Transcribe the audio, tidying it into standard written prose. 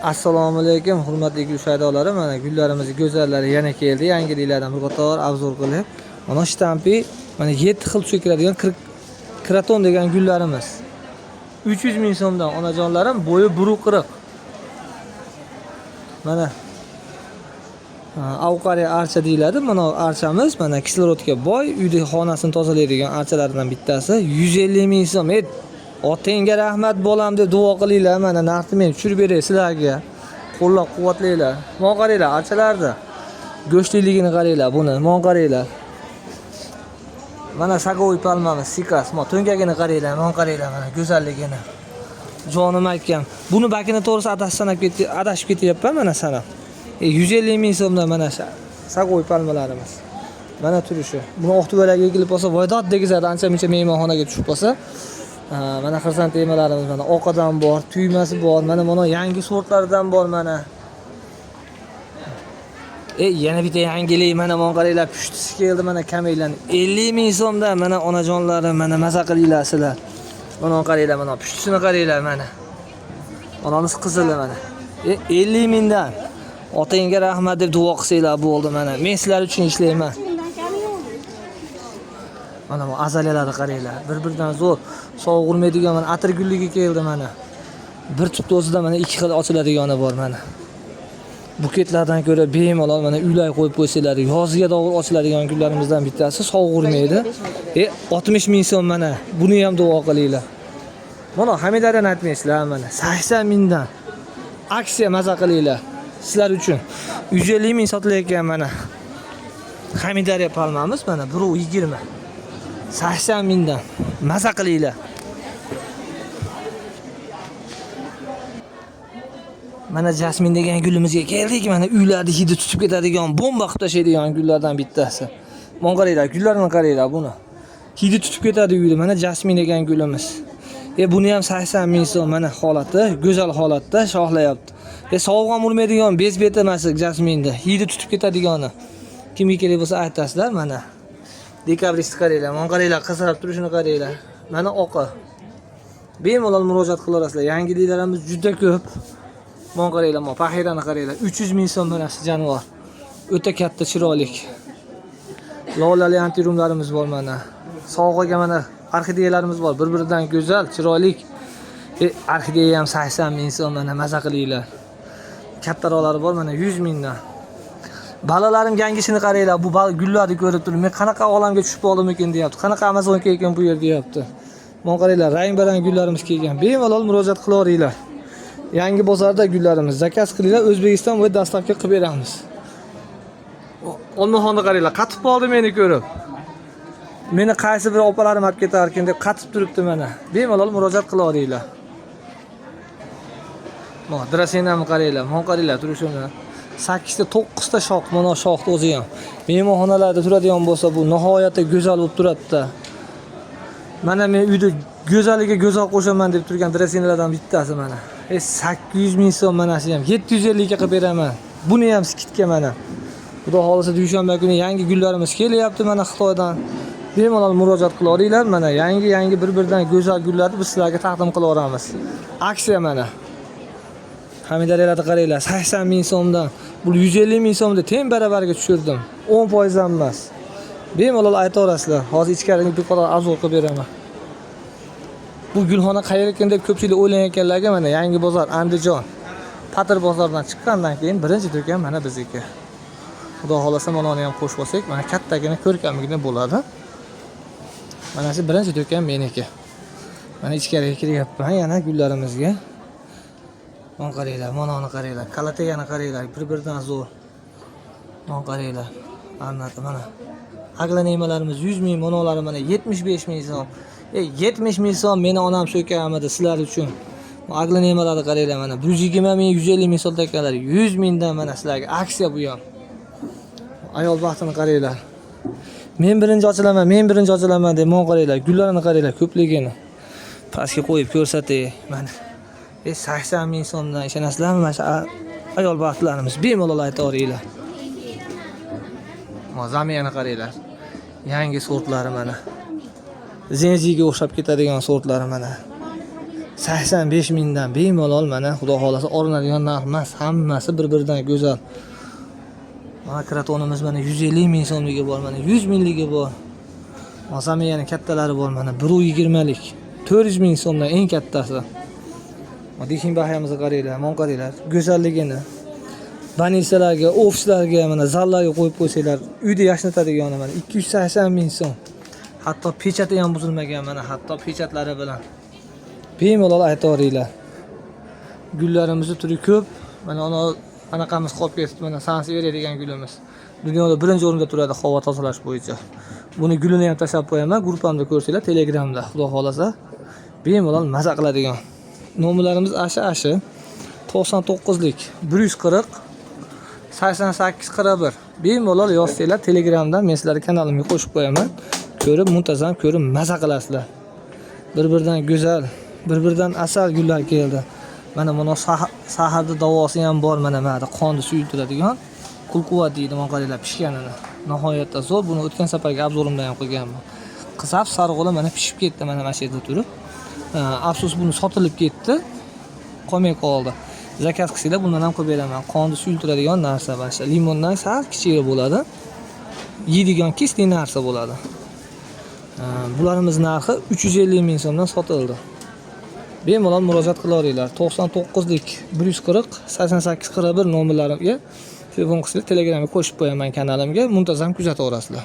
Assalomu alaykum hurmatli gul shaydolari. Mana gullarimiz go'zallari yana keldi. Yangiliklardan bir qator obzor qilib. Mana shtampi mana 7 xil cho'kiradigan kraton degan gullarimiz. 300 ming so'mdan onajonlarim, bo'yi 1.40. Mana avqariya archa deyiladi. Mana archamiz mana kislorodga boy, uyda xonasini tozalaydigan archalardan bittasi 150 ming so'm. Otangga rahmat bo'lam deb duo qilinglar. Mana narxni men tushirib beray sizlarga. Qo'llab-quvvatlanglar. Mon qaranglar, archalarda go'shtliligini qaranglar buni. Mon qaranglar. Mana sagoy palmamiz, sikas. Mo to'ngagini qaranglar, mon qaranglar mana go'zalligini. Jonim aytgan. Buni bakini to'g'risi adashib ketyapman mana sana. 150 ming so'mdan mana sagoy palmalarimiz. Mana turishi. Buni oqtubalarga egilib olsa, voydod degizadi, ancha-muncha mehmonxonaga tushib qolsa. Mana xrizantemalarimiz mana oqadan bor, tuymasi bor, mana yangi sortlardan bor mana. Yana bitta yangilik mana mon qaranglar, pushtisi keldi mana kameylan. 50 ming so'mdan mana onajonlarim mana maza qilinglar sizlar. Mana qaranglar, mana pushtisini qaranglar mana. Onamiz qizili mana. 50 mingdan. Otangga rahmat deb duo qilsanglar bo'ldi mana. Men sizlar uchun ishlayman. Mana bu azaliyalarni qaranglar. Bir-biridan zo'r sovuq urmaydigan mana atir gulligi keldi mana. Bir tupta o'zida mana 2 xil ochiladigani bor mana. Buketlardan ko'ra bemalol mana uylar qo'yib qo'ysanglar, yozga davr ochiladigan gullarimizdan bittasi sovuq urmaydi. 60 ming so'm mana. Buni ham duo qilinglar. Mana Hamidadan aytmaysizlar mana 80 mingdan. Aksiya maza qilinglar. Sizlar uchun 150 ming sotilayotgan mana. Hamidariya palmamiz mana 1.20. 80 mingdan. Maza qilinglar. Mana jasmin degan gulimizga keldik. Mana uylarni hidi tutib ketadigan, bomba qilib tashlaydigan gullardan bittasi. Mon qaranglar, gullarini qaranglar buni. Hidi tutib ketadi uyda. Mana jasmin degan gulimiz. Buni ham 80 ming so'm mana holati, go'zal holatda shohlayapti. Sovuq ham urmaydigan, bezbet emas jasminda. Hidi tutib ketadigani. Kimga kerak bo'lsa aytasizlar mana. Dekabrist qaranglar, mon qaranglar, qizarib turishini qaranglar. Mana oqi. Bemalol murojaat qilaverasizlar. Yangiliklarimiz juda ko'p. Mon qaranglar, mo pahirani qaranglar. 300 ming so'm manasi jonivor. O'ta katta chiroyli. Lolali antirumlarimiz bor mana. Sog'aga mana orxideyalarimiz bor. Bir-biridan go'zal, chiroyli. Orxideya ham 80 ming so'm mana maza qilinglar. Kattaroqlari bor mana 100 mingdan. Balalarim yangisini qaranglar, bu gullarni ko'rib turib, men qanaqa olamga tushib qoldim ekan deyapti. Qanaqa Amazonga ekan bu yer deyapti. Mon qaranglar, rang-barang gullarimiz kelgan. Bemalol murojaat qilaveringlar. Yangi bozorda gullarimiz zakaz qilinglar, O'zbekiston va dastavka qilib beramiz. Olmaxonni qaranglar, qatib qoldi meni ko'rib. Meni qaysi bir opalarim olib ketar ekan deb qatib turibdi mana. Bemalol murojaat qilaveringlar. Mo drasenamni qaranglar, mon qaranglar turishini. 8 ta 9 ta shox, mana shoxni o'zi ham. Mehmonxonalarda turadigan bo'lsa, bu nihoyatda go'zal bo'lib turadi. Mana men uyda go'zaliga go'zal qo'shaman deb turgan drasenalardan bittasi mana. 800 ming so'm manasi ham 750 ga qilib beraman. Buni ham skidga mana. Xudo xolisa dushanba kuni yangi gullarimiz kelyapti mana Xitoydan. Bemalol murojaat qilaveringlar. Mana yangi bir-biridan go'zal gullarni biz sizlarga taqdim qilaveramiz. Aksiya mana. Hamidariyalarni qaranglar, 80 ming so'mdan. Bu 150 ming so'mda teng baravarga tushirdim. 10% ham emas. Bemalol aytaverasizlar. Hozir ichkariga bir qadar arzon qilib beraman. Bu gulxona qayerga ekan deb ko'pchilik o'ylayotganlarga mana yangi bozor Andijon. Patir bozordan chiqqandan keyin birinchi do'kon mana bizniki. Xudo xolasa mana uni ham qo'shib olsak, mana kattagina ko'rkamligina bo'ladi. Mana shu birinchi do'kon meniki. Mana ichkariga kiryapman yana gullarimizga. Mon qaranglar, mana uni qaranglar, kalateyani qaranglar, bir-biridan zo'r. Mon qaranglar. Albatta mana. Aglanemalarimiz 100 ming, monolari mana 75 ming so'm. 70 ming so'm meni onam so'kamadi sizlar uchun. Aglanemalarni qaranglar mana 120 ming, 150 ming so'tayotganlar 100 mingdan mana sizlarga aksiya bu ham. Ayol baxtini qaranglar. Men birinchi ochilaman deb mon qaranglar, gullarini qaranglar, ko'pligini. Pastga qo'yib ko'rsatay mana. 80 ming so'mdan ishonasizlarmi? Mana ayol baxtlarimiz bemalol aytaveringlar. Zamiyani qaranglar. Yangi sortlari mana. Zenziga o'xshab ketadigan sortlari mana. 85 mingdan bemalol mana xudo xolasa olinadigan narx emas, hammasi bir-biridan go'zal. Mana kratonimiz mana 150 ming so'mligi bor, mana 100 mingligi bor. Masamiyani kattalari bor, mana 120 lik. 400 ming so'mdan eng kattasi. Mana dekin bahayamizni qaranglar, mana qaranglar, go'zalligini. Banisalarga, ofislarga, mana zallarga qo'yib qo'ysanglar, uyda yashnatadigan mana 280 ming so'm. Hatto pechati ham buzilmagan, mana hatto pechatlari bilan. Bemalol aytaveringlar. Gullarimizni turi ko'p. Mana anaqamiz qolib ketdi, mana Sanseveriya degan gulimiz. Dunyoda birinchi o'rinda turadi havo tozalash bo'yicha. Buni gulini ham tashlab qo'yaman, gruppamda ko'rsanglar, Telegramda, xudo xolasa, bemalol maza qiladigan. Nomerlarimiz ashi 99 lik 140 88 41. Bemalol yozsanglar, Telegramdan men sizlarga kanalimga qo'shib qo'yaman. Ko'rib, muntazam ko'rib maza qilasizlar. Bir-biridan go'zal, bir-biridan asal gullar keldi. Mana buni saharda davosi ham bor, mana mana qonni suyultiradigan qulquvvat deydi, mana qaranglar pishganini. Nihoyatda zo'r. Buni o'tgan safargi obzorimda ham qilganman. Qizab sarg'ola mana pishib ketdi, mana mana shu yerda turib. Afsus buni sotilib ketdi. Qolmay qoldi. Zakaz qilsanglar bundan ham qilib beraman. Qonni suyultiradigan narsa mana shu. Limondan sal kichikroq bo'ladi. Yeydigan keskin narsa bo'ladi. Bularimiz narxi 350 ming so'mdan sotildi. Bemalol murojaat qilaveringlar. 99 lik 140 88 41 nomerlarimga telefon qilib Telegramga qo'shib qo'yaman kanalimga, muntazam kuzataverasizlar.